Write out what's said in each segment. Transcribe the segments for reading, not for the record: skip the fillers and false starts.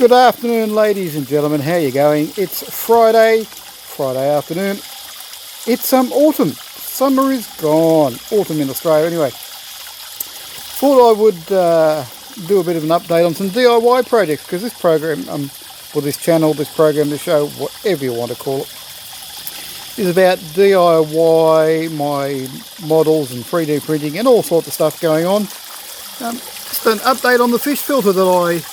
Good afternoon, ladies and gentlemen. How you going? It's Friday afternoon. It's autumn. Summer is gone. Autumn in Australia anyway. Thought I would do a bit of an update on some DIY projects, because this program, or this channel, this program, this show, whatever you want to call it, is about DIY, my models and 3D printing and all sorts of stuff going on. Just an update on the fish filter that I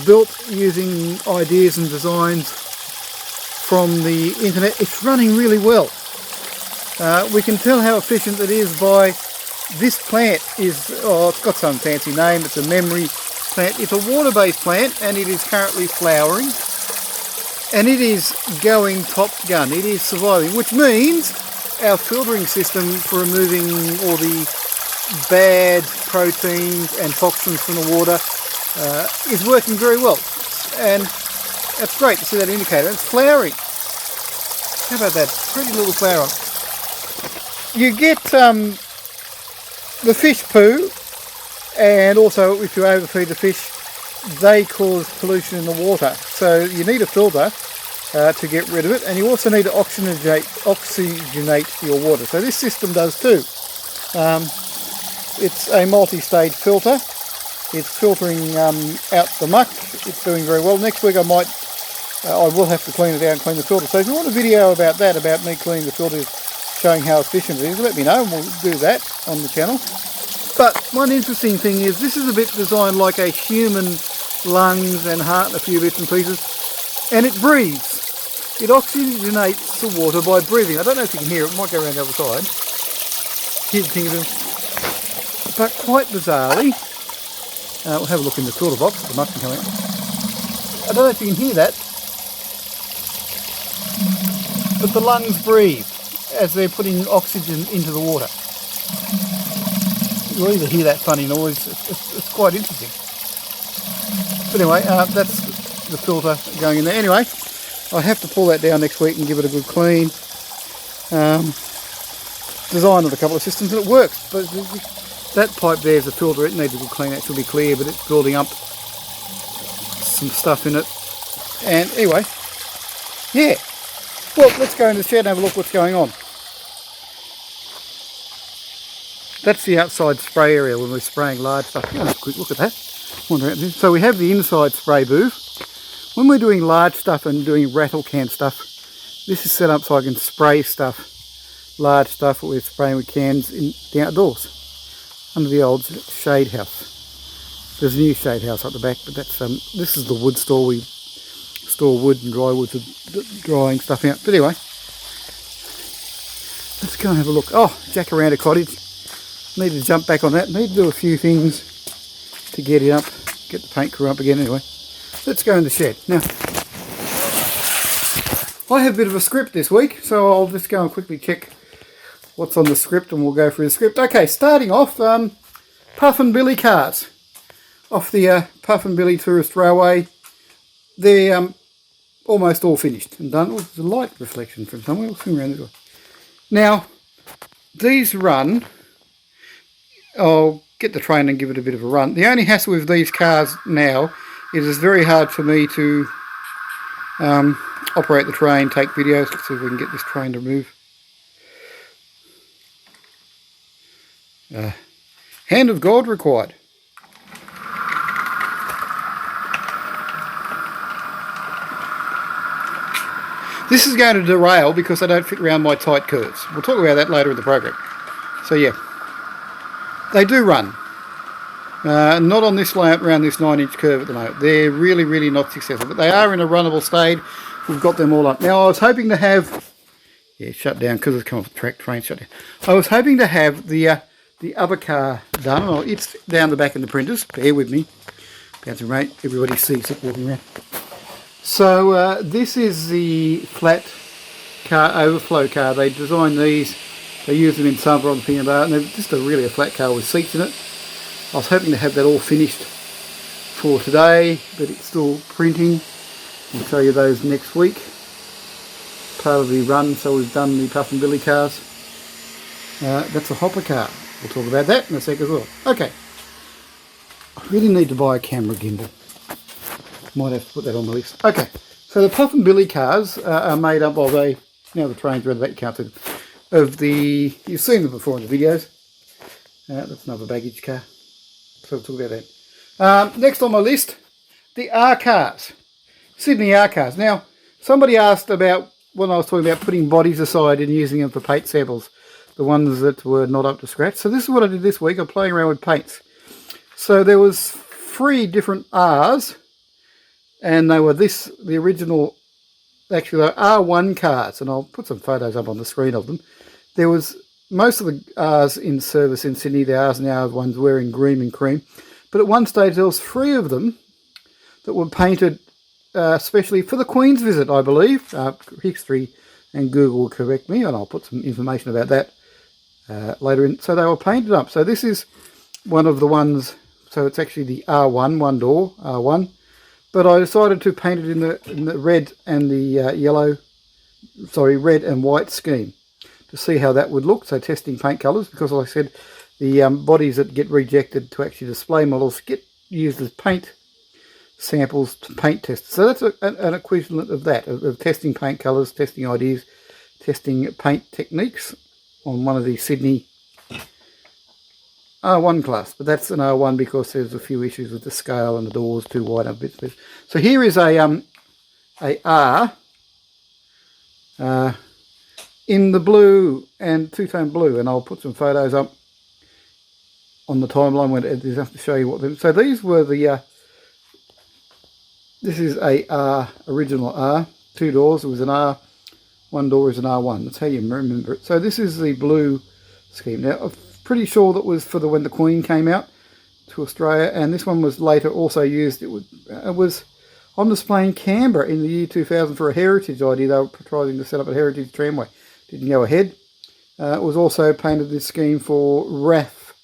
built using ideas and designs from the internet. It's running really well. We can tell how efficient it is by this plant it's got some fancy name. It's a memory plant. It's a water-based plant, and it is currently flowering, and it is going top gun. It is surviving, which means our filtering system for removing all the bad proteins and toxins from the water is working very well, and that's great to see that indicator. It's flowering. How about that pretty little flower? You get the fish poo, and also if you overfeed the fish, they cause pollution in the water. So you need a filter to get rid of it, and you also need to oxygenate your water. So this system does too. It's a multi-stage filter. It's filtering out the muck. It's doing very well. Next week I will have to clean it out and clean the filter. So if you want a video about that, about me cleaning the filter, showing how efficient it is, let me know and we'll do that on the channel. But one interesting thing is, this is a bit designed like a human lungs and heart and a few bits and pieces, and it breathes. It oxygenates the water by breathing. I don't know if you can hear it. It might go around the other side. Here's the thing of it. But quite bizarrely, we'll have a look in the filter box. The muck can come out. I don't know if you can hear that, but the lungs breathe as they're putting oxygen into the water. You'll either hear that funny noise. It's quite interesting. But anyway, that's the filter going in there. Anyway, I have to pull that down next week and give it a good clean. Designed on a couple of systems and it works. But that pipe there is a filter. It needs a good clean. That should be clear, but it's building up some stuff in it. And anyway, yeah. Well, let's go in the shed and have a look what's going on. That's the outside spray area when we're spraying large stuff. Have a quick look at that. So we have the inside spray booth. When we're doing large stuff and doing rattle can stuff, this is set up so I can spray stuff, large stuff that we're spraying with cans in the outdoors, under the old shade house. There's a new shade house up the back, but that's this is the wood store. We store wood and dry wood for drying stuff out. But anyway, let's go and have a look. Oh, Jacaranda Cottage. Need to jump back on that. Need to do a few things to get it up, get the paint crew up again. Anyway, let's go in the shed. Now, I have a bit of a script this week, so I'll just go and quickly check what's on the script and we'll go through the script. Okay, starting off, Puff and Billy cars off the Puff and Billy Tourist Railway. They're almost all finished and done. Oh, there's a light reflection from somewhere. We'll swing around this way. Now, these run. I'll get the train and give it a bit of a run. The only hassle with these cars now is it's very hard for me to operate the train, take videos. Let's see if we can get this train to move. Hand of God required. This is going to derail because they don't fit around my tight curves. We'll talk about that later in the program. So yeah, they do run. Not on this layout around this 9-inch curve at the moment. They're really, really not successful, but they are in a runnable state. We've got them all up. Now I was hoping to have, shut down because it's come off the track, train shut down. I was hoping to have the other car done. Oh, it's down the back in the printers. Bear with me. Bouncing right. Everybody sees it walking around. So this is the flat car, overflow car. They designed these. They use them in summer on the Pinot Bar, and they're just really a flat car with seats in it. I was hoping to have that all finished for today, but it's still printing. I'll show you those next week. Part of the run, so we've done the Puff and Billy cars. That's a hopper car. We'll talk about that in a sec as well. Okay. I really need to buy a camera gimbal. Might have to put that on the list. Okay, so the Puff and Billy cars are made up of now the train's around about, you can't see them, of the, you've seen them before in the videos. That's another baggage car. So we'll talk about that. Next on my list, the R cars. Sydney R cars. Now, somebody asked about when I was talking about putting bodies aside and using them for paint samples, the ones that were not up to scratch. So this is what I did this week. I'm playing around with paints. So there was 3 different R's, and they were the original, actually they're R1 cars, and I'll put some photos up on the screen of them. There was most of the R's in service in Sydney, the R's and the R1s were in green and cream, but at one stage there was 3 of them that were painted especially for the Queen's visit, I believe. History and Google will correct me, and I'll put some information about that later in. So they were painted up. So this is one of the ones, so it's actually the R1, one door, R1. But I decided to paint it in the red and the red and white scheme to see how that would look. So testing paint colours, because like I said, the bodies that get rejected to actually display models get used as paint samples to paint test. So that's an equivalent of that, of testing paint colours, testing ideas, testing paint techniques on one of the Sydney R1 class. But that's an R1 because there's a few issues with the scale and the doors too wide and bits. So here is a R in the blue and two-tone blue, and I'll put some photos up on the timeline when it is to show you what them. So these were the this is a R, original R, 2 doors. It was an R, 1 door is an R1. That's how you remember it. So this is the blue scheme. Now, I'm pretty sure that was for when the Queen came out to Australia, and this one was later also used. It was on display in Canberra in the year 2000 for a heritage idea. They were trying to set up a heritage tramway. Didn't go ahead. It was also painted this scheme for RAF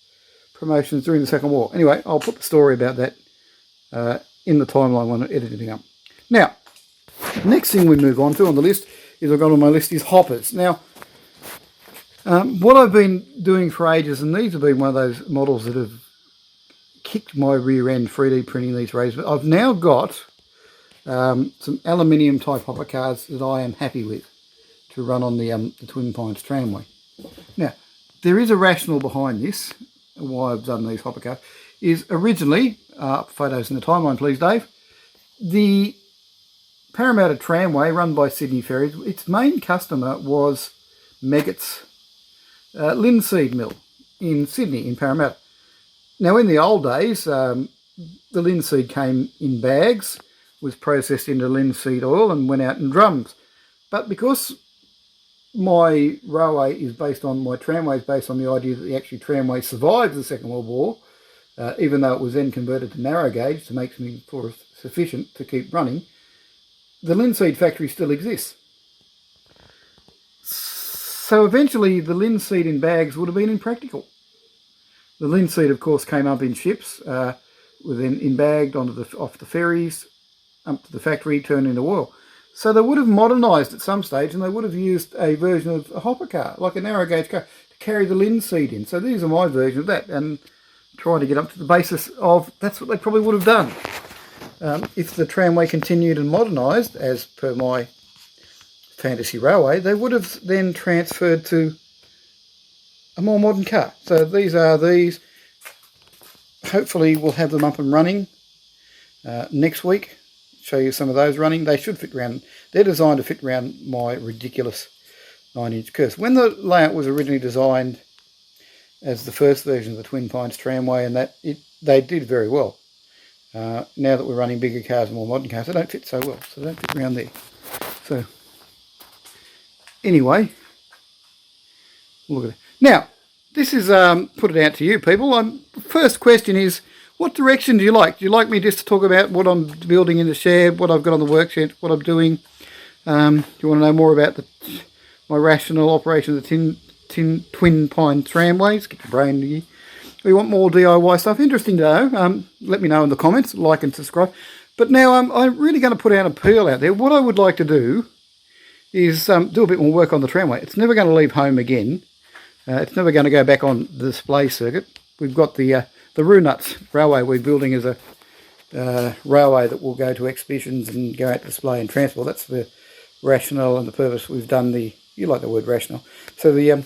promotions during the Second War. Anyway, I'll put the story about that in the timeline when I edit it up. Now, next thing we move on to on the list is, I've got on my list, is hoppers. Now, what I've been doing for ages, and these have been one of those models that have kicked my rear end 3D printing these days, but I've now got some aluminium type hopper cars that I am happy with to run on the Twin Pines tramway. Now, there is a rationale behind this, why I've done these hopper cars, is originally, photos in the timeline please Dave, the Parramatta tramway run by Sydney Ferries, its main customer was Meggitt's linseed mill in Sydney, in Parramatta. Now in the old days, the linseed came in bags, was processed into linseed oil and went out in drums. But because my tramway is based on the idea that the actual tramway survived the Second World War, even though it was then converted to narrow gauge to make something sufficient to keep running, the linseed factory still exists. So eventually the linseed in bags would have been impractical. The linseed, of course, came up in ships, were then in-bagged off the ferries, up to the factory, turned into oil. So they would have modernised at some stage, and they would have used a version of a hopper car, like a narrow gauge car, to carry the linseed in. So these are my version of that, and trying to get up to the basis of that's what they probably would have done. If the tramway continued and modernised, as per my fantasy railway, they would have then transferred to a more modern car. So these are these. Hopefully we'll have them up and running next week. Show you some of those running. They should fit around, they're designed to fit around my ridiculous 9-inch curse. When the layout was originally designed as the first version of the Twin Pines tramway, and they did very well. Now that we're running bigger cars and more modern cars, they don't fit so well, so they don't fit around there. So anyway, look at it. Now, this is put it out to you people. First question is, what direction do you like? Do you like me just to talk about what I'm building in the shed, what I've got on the workshop, what I'm doing? Do you want to know more about my rational operation of the Twin Pine tramways? Get your brain here. We want more DIY stuff. Interesting to know. Let me know in the comments. Like and subscribe. But now I'm really going to put out a appeal out there. What I would like to do is do a bit more work on the tramway. It's never going to leave home again. It's never going to go back on the display circuit. We've got the Roo Nuts Railway we're building as railway that will go to exhibitions and go out to display and transport. That's the rationale and the purpose we've done the, you like the word rationale. So the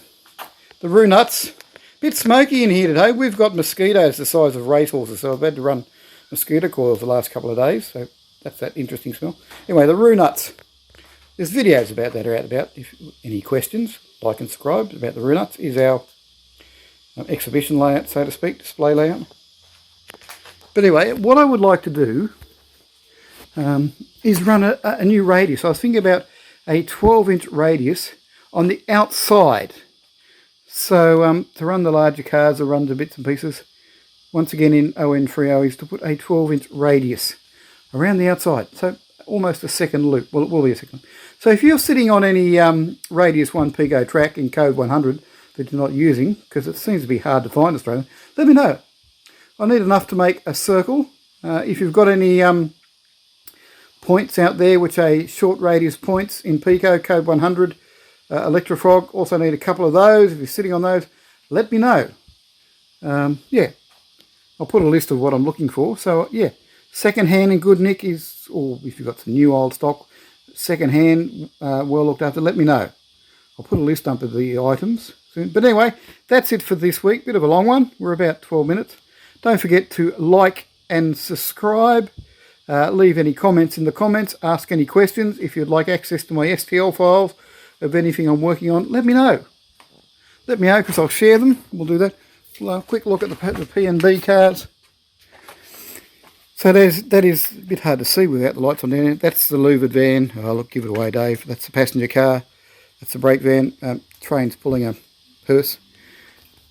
roo nuts, bit smoky in here today. We've got mosquitoes the size of racehorses, so I've had to run mosquito coils the last couple of days, so that's that interesting smell. Anyway, the roo nuts. There's videos about that are out about. If any questions, like and subscribe about the roo nuts. Is our exhibition layout, so to speak, display layout. But anyway, what I would like to do is run a new radius. I was thinking about a 12-inch radius on the outside. So to run the larger cars or run the bits and pieces, once again in ON30 is to put a 12-inch radius around the outside. So almost a second loop. Well, it will be a second. So if you're sitting on any Radius 1 Pico track in code 100 that you're not using, because it seems to be hard to find Australian, let me know. I need enough to make a circle. If you've got any points out there which are short radius points in Pico, code 100, Electrofrog, also need a couple of those. If you're sitting on those, let me know. Yeah, I'll put a list of what I'm looking for. So yeah, second hand in good nick is, or if you've got some new old stock, second hand, well looked after, let me know. I'll put a list up of the items soon. But anyway, that's it for this week. Bit of a long one. We're about 12 minutes. Don't forget to like and subscribe. Leave any comments in the comments. Ask any questions. If you'd like access to my STL files of anything I'm working on, let me know. Let me know, because I'll share them. We'll do that. A quick look at the PNB cars. So that is a bit hard to see without the lights on there. That's the louvered van. Oh, look, give it away, Dave. That's the passenger car. That's the brake van. Train's pulling a hearse.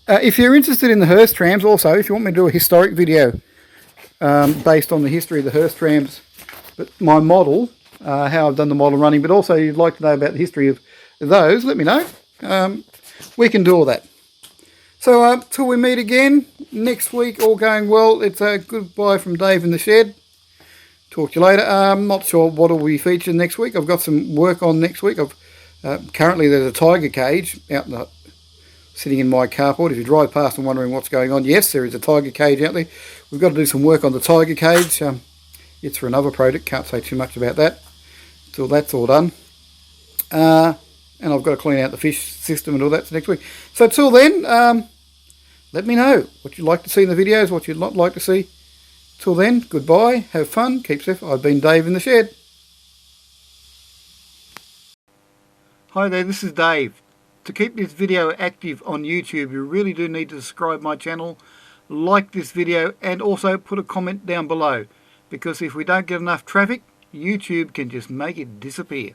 If you're interested in the hearse trams, also, if you want me to do a historic video based on the history of the hearse trams, but my model, how I've done the model running, but also you'd like to know about the history of those, let me know. We can do all that. So till we meet again next week, all going well, it's a goodbye from Dave in the shed. Talk to you later. I'm not sure what will be featured next week. I've got some work on next week. Currently there's a tiger cage out in the, sitting in my carport. If you drive past and wondering what's going on, yes, there is a tiger cage out there. We've got to do some work on the tiger cage. It's for another project. Can't say too much about that until that's all done. And I've got to clean out the fish system and all that next week. So till then, let me know what you'd like to see in the videos, what you'd not like to see. Till then, goodbye, have fun, keep safe. I've been Dave in the shed. Hi there, this is Dave. To keep this video active on YouTube, you really do need to subscribe my channel, like this video, and also put a comment down below. Because if we don't get enough traffic, YouTube can just make it disappear.